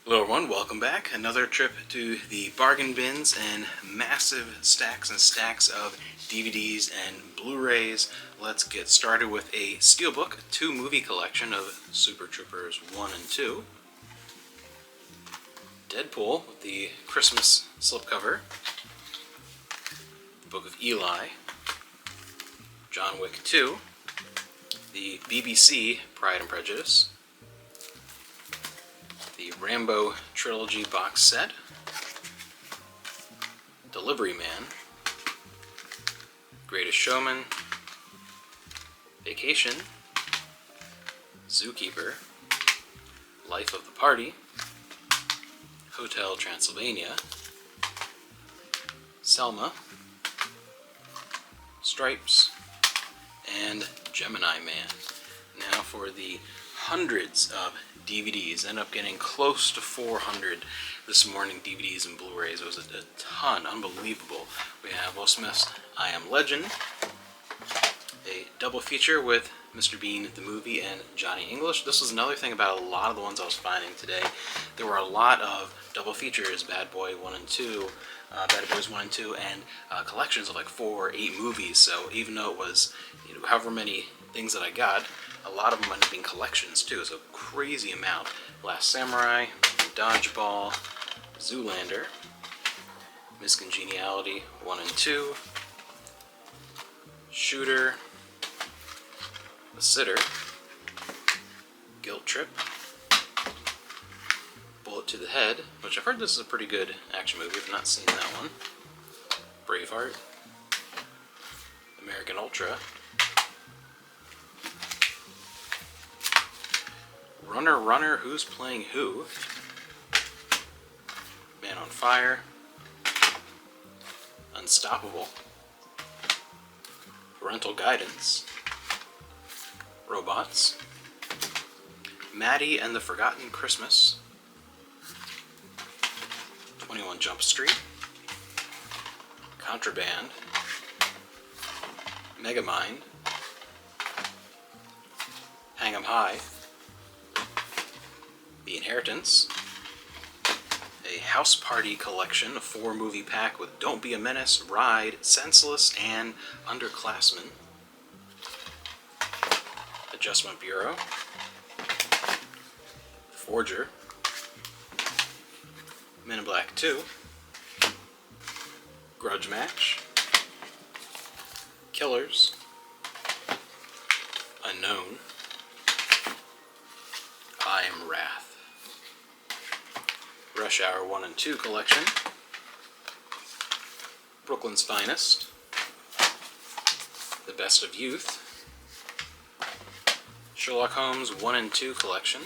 Hello everyone, welcome back. Another trip to the bargain bins and massive stacks and stacks of DVDs and Blu-rays. Let's get started with a Steelbook 2 movie collection of Super Troopers 1 and 2. Deadpool with the Christmas slipcover. The Book of Eli. John Wick 2. The BBC Pride and Prejudice. The Rambo Trilogy box set, Delivery Man, Greatest Showman, Vacation, Zookeeper, Life of the Party, Hotel Transylvania, Selma, Stripes, and Gemini Man. Now for the hundreds of DVDs. Ended up getting close to 400 this morning, DVDs and Blu-rays. It was a ton, unbelievable. We have Will Smith's I Am Legend, a double feature with Mr. Bean the movie and Johnny English. This was another thing about a lot of the ones I was finding today. There were a lot of double features, Bad Boy 1 and 2, Bad Boys 1 and 2, and collections of like 4 or 8 movies. So even though it was, however many things that I got, a lot of them ended up being collections too, so crazy amount. Last Samurai, Dodgeball, Zoolander, Miscongeniality 1 and 2, Shooter, The Sitter, Guilt Trip, Bullet to the Head, which I've heard this is a pretty good action movie. I've not seen that one. Braveheart, American Ultra, Runner Runner, Who's Playing Who? Man on Fire, Unstoppable, Parental Guidance, Robots, Maddie and the Forgotten Christmas, 21 Jump Street, Contraband, Megamind, Hang 'em High, The Inheritance, a House Party collection, a 4-movie pack with Don't Be a Menace, Ride, Senseless, and Underclassmen, Adjustment Bureau, Forger, Men in Black 2, Grudge Match, Killers, Unknown, I Am Wrath, Rush Hour 1 and 2 collection, Brooklyn's Finest, The Best of Youth, Sherlock Holmes 1 and 2 collection,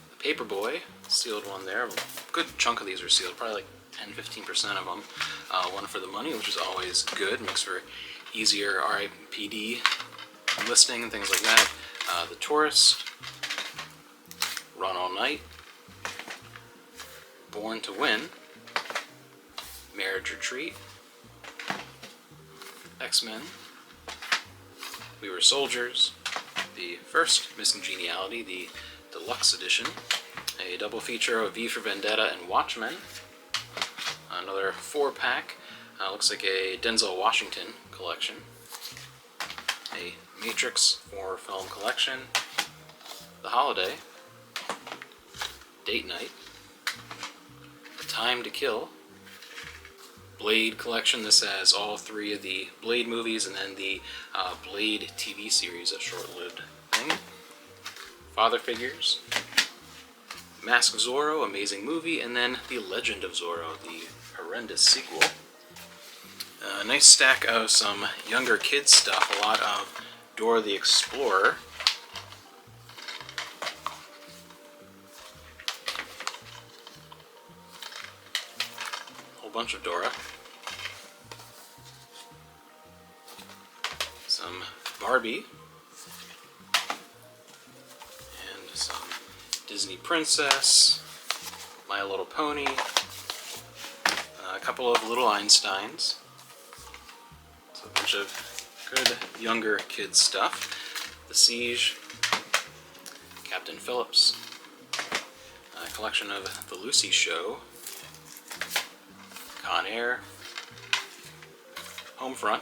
The Paperboy, sealed one there. A good chunk of these are sealed, probably like 10-15% of them. One for the money, which is always good, makes for easier RIPD listing and things like that. The Tourist, Run All Night, Born to Win, Marriage Retreat, X-Men, We Were Soldiers, the first Miscongeniality, the deluxe edition, a double feature of V for Vendetta and Watchmen, another 4-pack, looks like a Denzel Washington collection, a Matrix 4 film collection, The Holiday, Date Night, Time to Kill, Blade collection. This has all 3 of the Blade movies and then the Blade TV series, a short-lived thing. Father Figures, Mask of Zorro, amazing movie, and then The Legend of Zorro, the horrendous sequel. A nice stack of some younger kids stuff, a lot of Dora the Explorer. Bunch of Dora, some Barbie, and some Disney Princess, My Little Pony, a couple of Little Einsteins, so a bunch of good younger kids stuff. The Siege, Captain Phillips, collection of The Lucy Show, Con Air, Homefront,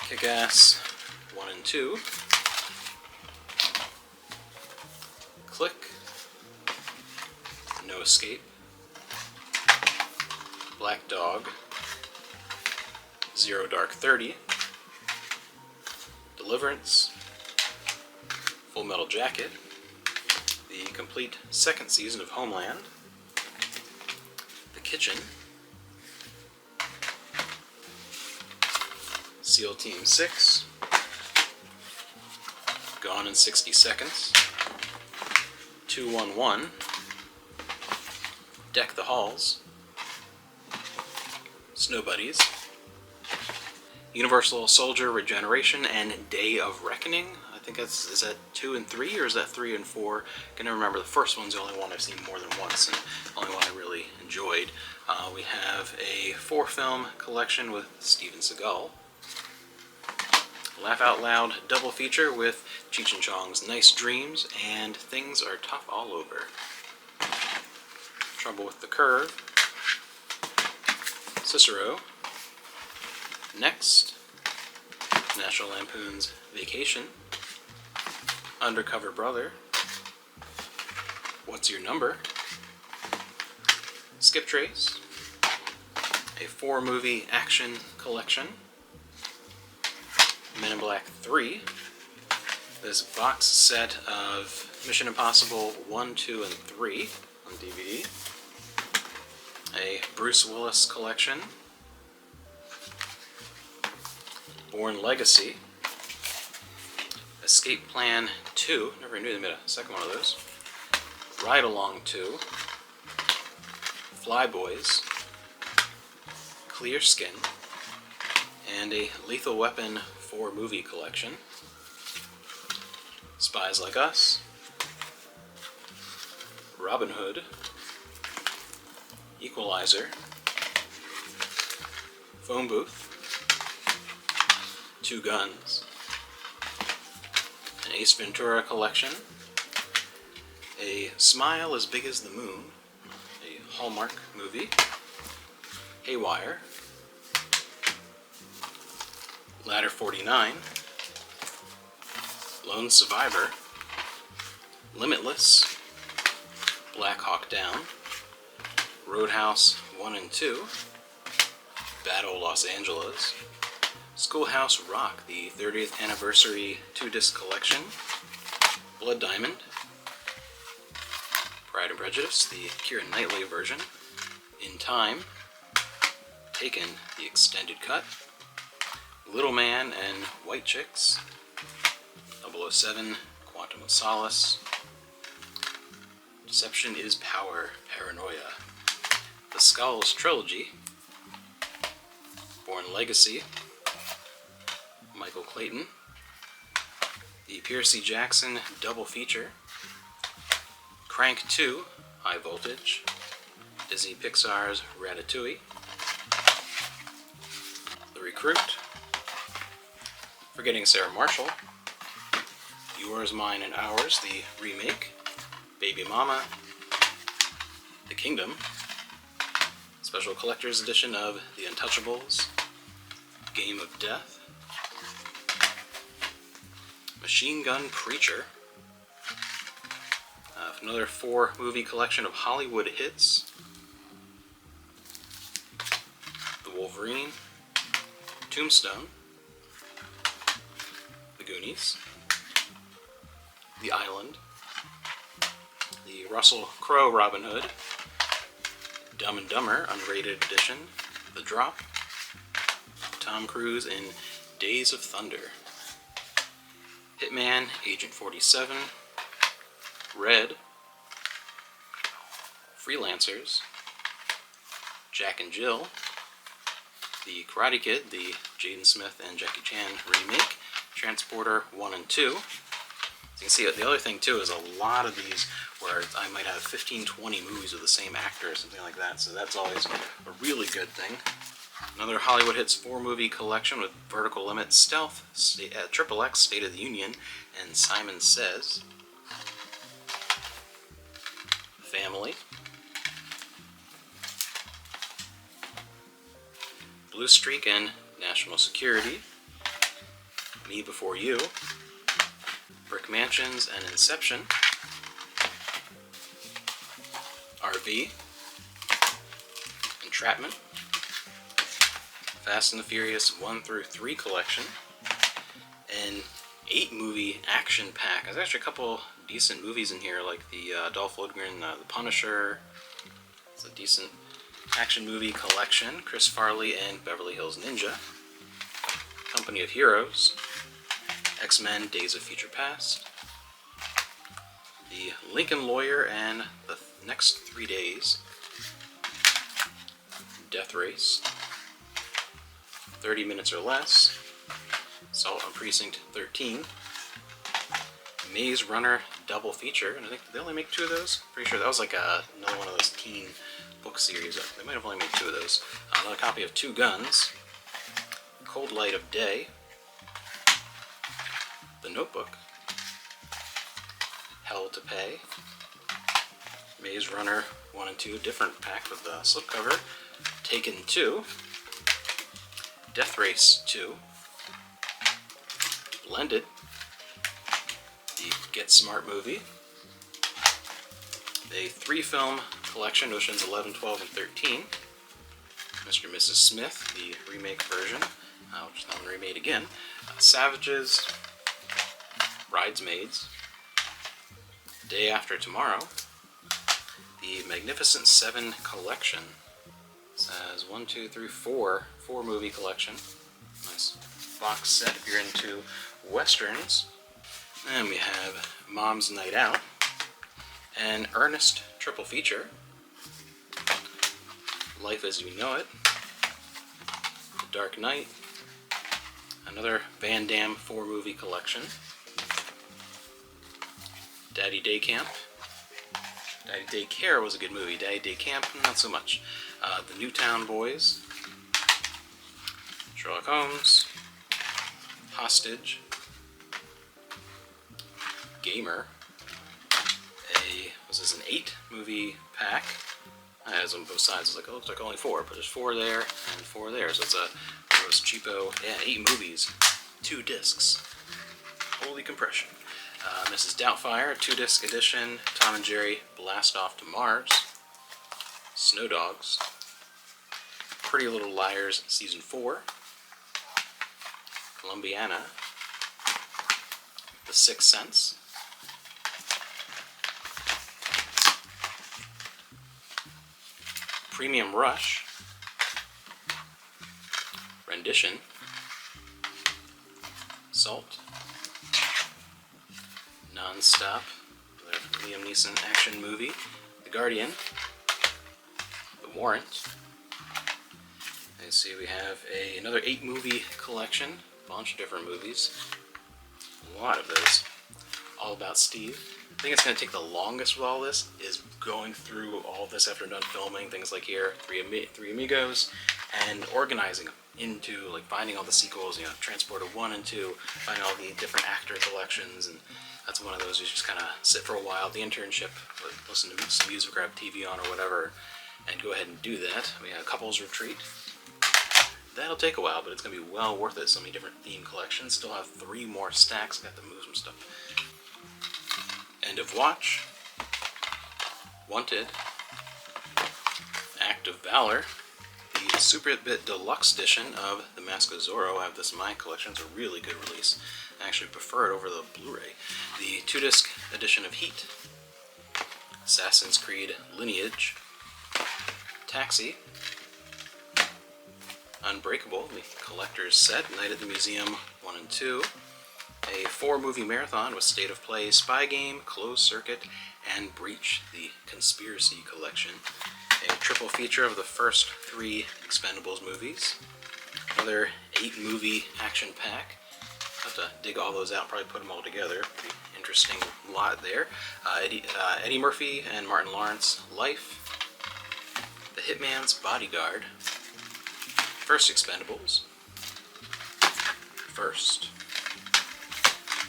Kick-Ass 1 and 2, Click, No Escape, Black Dog, Zero Dark 30, Deliverance, Full Metal Jacket, the complete second season of Homeland, The Kitchen, SEAL Team 6, Gone in 60 Seconds, 211, Deck the Halls, Snow Buddies, Universal Soldier Regeneration, and Day of Reckoning. I think that's, is that 2 and 3, or is that 3 and 4? I can never remember. The first one's the only one I've seen more than once, and the only one I really enjoyed. We have a 4-film collection with Steven Seagal. Laugh Out Loud double feature with Cheech and Chong's Nice Dreams and Things Are Tough All Over. Trouble with the Curve, Cicero, Next, National Lampoon's Vacation, Undercover Brother, What's Your Number, Skip Trace, a 4-movie action collection, Men in Black 3, this box set of Mission Impossible 1, 2, and 3 on DVD, a Bruce Willis collection, Bourne Legacy, Escape Plan 2, never knew they made a second one of those, Ride Along 2, Flyboys, Clear Skin, and a Lethal Weapon 4-movie collection, Spies Like Us, Robin Hood, Equalizer, Phone Booth, Two Guns, an Ace Ventura collection, a Smile as Big as the Moon, a Hallmark movie, Haywire, Ladder 49, Lone Survivor, Limitless, Black Hawk Down, Roadhouse 1 and 2, Battle Los Angeles, Schoolhouse Rock, the 30th anniversary 2-disc collection, Blood Diamond, Pride and Prejudice, the Keira Knightley version, In Time, Taken, the extended cut, Little Man and White Chicks, 007, Quantum of Solace, Deception is Power, Paranoia, The Skulls Trilogy, Bourne Legacy, Michael Clayton, the Percy Jackson double feature, Crank 2, High Voltage, Disney Pixar's Ratatouille, The Recruit, Forgetting Sarah Marshall, Yours, Mine, and Ours, the remake, Baby Mama, The Kingdom, Special Collector's Edition of The Untouchables, Game of Death, Machine Gun Preacher, another 4-movie collection of Hollywood hits, The Wolverine, Tombstone, The Goonies, The Island, the Russell Crowe Robin Hood, Dumb and Dumber Unrated Edition, The Drop, Tom Cruise in Days of Thunder, Hitman, Agent 47, Red, Freelancers, Jack and Jill, The Karate Kid, the Jaden Smith and Jackie Chan remake, Transporter 1 and 2. So you can see the other thing too is a lot of these where I might have 15-20 movies with the same actor or something like that, so that's always a really good thing. Another Hollywood Hits 4-movie collection with Vertical Limit, Stealth, Triple X, State of the Union, and Simon Says. Family, Blue Streak and National Security, Me Before You, Brick Mansions and Inception, RV, Entrapment, Fast and the Furious 1 through 3 collection, and 8-movie action pack. There's actually a couple decent movies in here, like the Dolph Lundgren, The Punisher. It's a decent action movie collection. Chris Farley and Beverly Hills Ninja, Company of Heroes, X-Men Days of Future Past, The Lincoln Lawyer and The Next 3 Days, Death Race, 30 Minutes or Less, Assault on Precinct 13, Maze Runner double feature, and I think they only make 2 of those. Pretty sure that was like another one of those teen book series. They might have only made 2 of those. Another copy of Two Guns, Cold Light of Day, The Notebook, Hell to Pay, Maze Runner 1 and 2, different pack with the slipcover, Taken 2, Death Race 2, Blended, the Get Smart movie, a 3-film collection, Oceans 11, 12, and 13, Mr. and Mrs. Smith, the remake version, which is not remade again, Savages, Bridesmaids, Day After Tomorrow, the Magnificent 7 collection. It says 1, 2, 3, 4 movie collection. Nice box set if you're into westerns. And we have Mom's Night Out, an Ernest triple feature, Life as We Know It, The Dark Knight, another Van Damme 4 movie collection, Daddy Day Camp. Daddy Daycare was a good movie. Daddy Day Camp, not so much. The Newtown Boys, Sherlock Holmes, Hostage, Gamer, was this an 8-movie pack? It has on both sides. It's like, it looks like only 4, but there's 4 there and 4 there. So it's a gross cheapo, 8 movies, 2 discs. Holy compression. Mrs. Doubtfire, 2-disc edition, Tom and Jerry, Blast Off to Mars, Snow Dogs, Pretty Little Liars Season 4, Columbiana, The Sixth Sense, Premium Rush, Rendition, Salt, Non-Stop, the Liam Neeson action movie, The Guardian, The Warrant. Let's see, we have another 8-movie collection, a bunch of different movies, a lot of those, all about Steve. I think it's going to take the longest with all this is going through all this after I'm done filming, things like here, Three Amigos, and organizing them into, like, finding all the sequels, Transporter 1 and 2, finding all the different actor collections, and that's one of those you just kind of sit for a while, the internship, listen to some music, grab TV on or whatever, and go ahead and do that. We have a couples retreat. That'll take a while, but it's going to be well worth it. So many different theme collections. Still have 3 more stacks. Got to move some stuff. End of Watch, Wanted, Act of Valor, the Super Bit Deluxe edition of The Mask of Zorro. I have this in my collection. It's a really good release. I actually prefer it over the Blu-ray. The 2-disc edition of Heat, Assassin's Creed Lineage, Taxi, Unbreakable, the collector's set, Night at the Museum 1 and 2, a 4-movie marathon with State of Play, Spy Game, Closed Circuit, and Breach, the Conspiracy Collection, a triple feature of the first 3 Expendables movies, another 8-movie action pack. I'll have to dig all those out and probably put them all together. Pretty interesting lot there. Eddie Murphy and Martin Lawrence, Life, The Hitman's Bodyguard, First Expendables, First,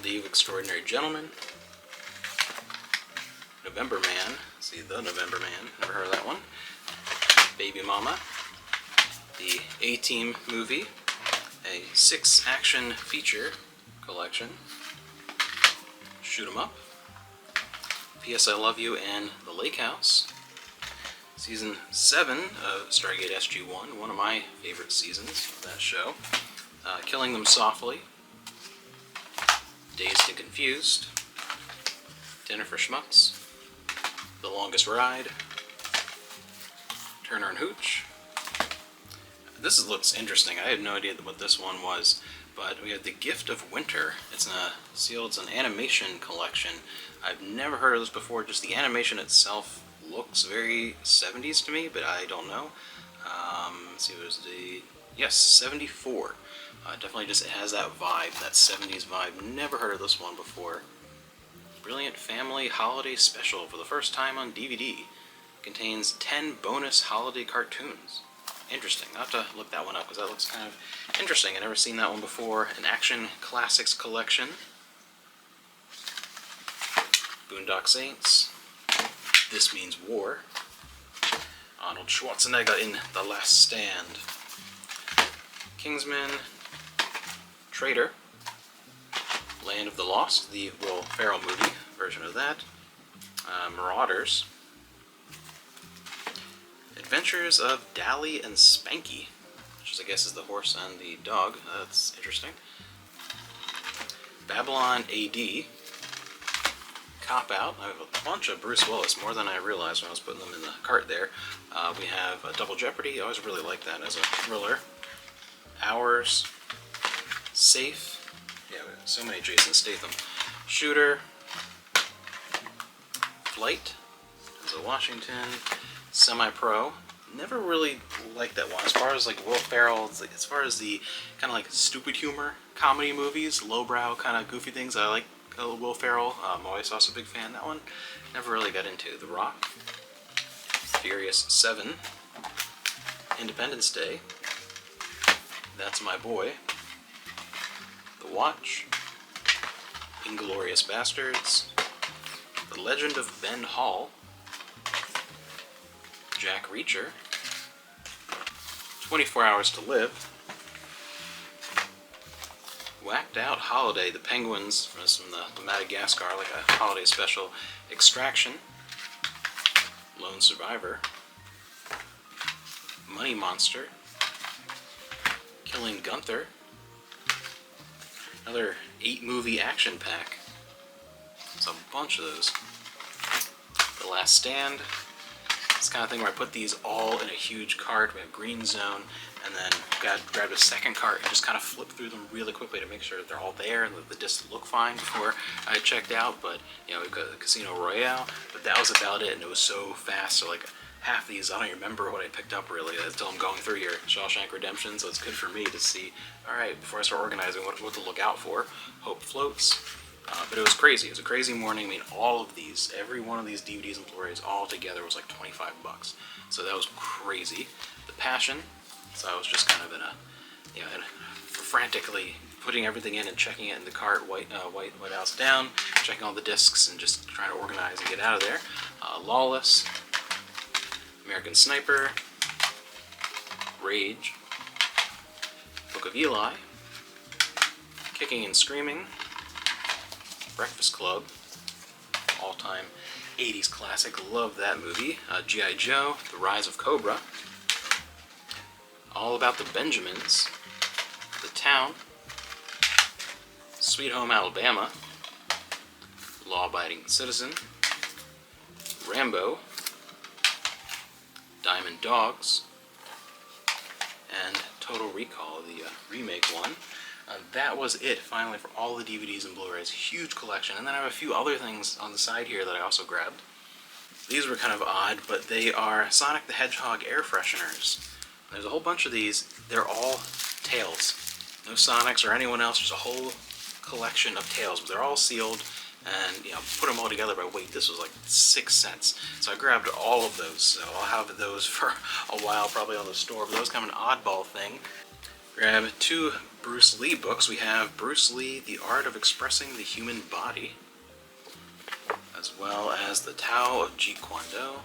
League of Extraordinary Gentlemen, November Man. See, The November Man. Never heard of that one. Baby Mama. The A-Team movie. A 6-action feature collection. Shoot 'em Up. P.S. I Love You and The Lake House. Season 7 of Stargate SG-1, one of my favorite seasons of that show. Killing Them Softly. Dazed and Confused. Dinner for Schmucks. The Longest Ride. Turner and Hooch. This looks interesting. I had no idea what this one was, but we have The Gift of Winter. It's an animation collection. I've never heard of this before. Just the animation itself looks very 70s to me, but I don't know. Let's see, what was the... Yes, 74. Definitely just has that vibe, that 70s vibe. Never heard of this one before. Brilliant Family Holiday Special for the first time on DVD. Contains 10 bonus holiday cartoons. Interesting. I'll have to look that one up because that looks kind of interesting. I've never seen that one before. An Action Classics collection. Boondock Saints. This Means War. Arnold Schwarzenegger in The Last Stand. Kingsman. Traitor. Land of the Lost, the Will Ferrell movie version of that. Marauders. Adventures of Dally and Spanky, which I guess is the horse and the dog. That's interesting. Babylon AD. Cop Out. I have a bunch of Bruce Willis, more than I realized when I was putting them in the cart there. We have Double Jeopardy. I always really like that as a thriller. Hours. Safe. Yeah, we have so many Jason Statham. Shooter. Flight. Denzel Washington. Semi-Pro. Never really liked that one. As far as like Will Ferrell, as far as the kind of like stupid humor comedy movies, lowbrow kind of goofy things, I like Will Ferrell. I'm always also a big fan. That one never really got into. The Rock. Furious 7. Independence Day. That's My Boy. The Watch. Inglourious Bastards. The Legend of Ben Hall. Jack Reacher. 24 Hours to Live. Whacked Out Holiday, the penguins from the Madagascar, like a holiday special. Extraction. Lone Survivor. Money Monster. Killing Gunther. Another 8-movie action pack. There's a bunch of those. The Last Stand. It's the kind of thing where I put these all in a huge cart. We have Green Zone, and then grab a second cart and just kind of flip through them really quickly to make sure that they're all there and that the discs look fine before I checked out. But we've got Casino Royale, but that was about it, and it was so fast. So like half these, I don't even remember what I picked up really until I'm going through here. Shawshank Redemption, so it's good for me to see. All right, before I start organizing what to look out for. Hope Floats. But it was crazy. It was a crazy morning. I mean, all of these, every one of these DVDs and Blu-rays all together was like $25. So that was crazy. The Passion. So I was just kind of in frantically putting everything in and checking it in the cart, white house down, checking all the discs and just trying to organize and get out of there. Lawless. American Sniper. Rage. Book of Eli. Kicking and Screaming. Breakfast Club, all-time 80s classic, love that movie. G.I. Joe, The Rise of Cobra, All About the Benjamins, The Town, Sweet Home Alabama, Law Abiding Citizen, Rambo, Diamond Dogs, and Total Recall, the remake one. That was it, finally, for all the DVDs and Blu-rays. Huge collection. And then I have a few other things on the side here that I also grabbed. These were kind of odd, but they are Sonic the Hedgehog air fresheners. There's a whole bunch of these. They're all Tails. No Sonics or anyone else. There's a whole collection of Tails, but they're all sealed. And, put them all together by weight. This was like 6 cents. So I grabbed all of those. So I'll have those for a while, probably on the store. But those kind of an oddball thing. Grab 2 Bruce Lee books. We have Bruce Lee, The Art of Expressing the Human Body. as well as the Tao of Jeet Kune Do,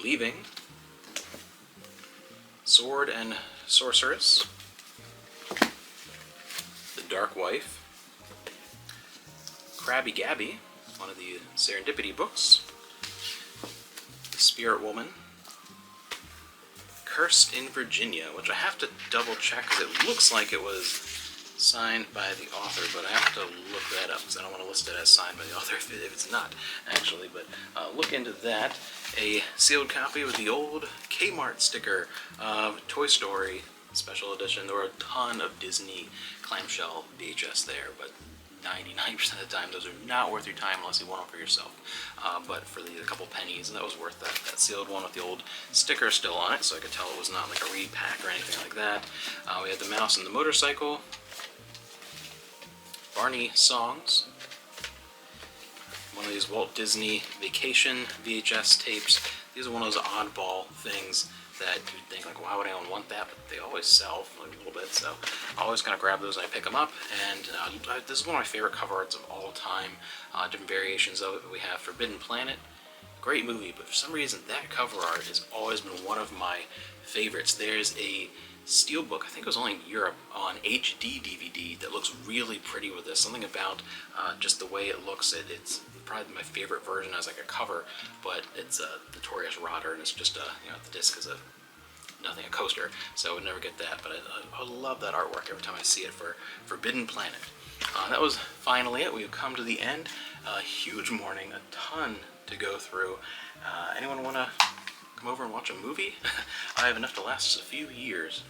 Leaving, Sword and Sorceress, The Dark Wife, Krabby Gabby, one of the Serendipity books, The Spirit Woman, Cursed in Virginia, which I have to double check because it looks like it was signed by the author, but I have to look that up because I don't want to list it as signed by the author if it's not, actually. But look into that. A sealed copy with the old Kmart sticker of Toy Story Special Edition. There were a ton of Disney clamshell VHS there, but 99% of the time, those are not worth your time unless you want them for yourself. But for a couple pennies, that was worth that sealed one with the old sticker still on it, so I could tell it was not like a repack or anything like that. We had the Mouse and the Motorcycle, Barney Songs, one of these Walt Disney Vacation VHS tapes. These are one of those oddball things that you'd think, like, why would anyone want that? But they always sell like, a little bit, so I always kind of grab those and I pick them up. And this is one of my favorite cover arts of all time. Different variations of it. We have Forbidden Planet, great movie, but for some reason that cover art has always been one of my favorites. There's a steelbook, I think it was only in Europe, on HD DVD that looks really pretty with this. Something about just the way it looks. It's probably my favorite version as like a cover, but it's a notorious rotter, and it's just the disc is nothing a coaster, so I would never get that. But I love that artwork every time I see it for Forbidden Planet. That was finally it. We've come to the end. A huge morning, a ton to go through. Anyone want to come over and watch a movie? I have enough to last us a few years.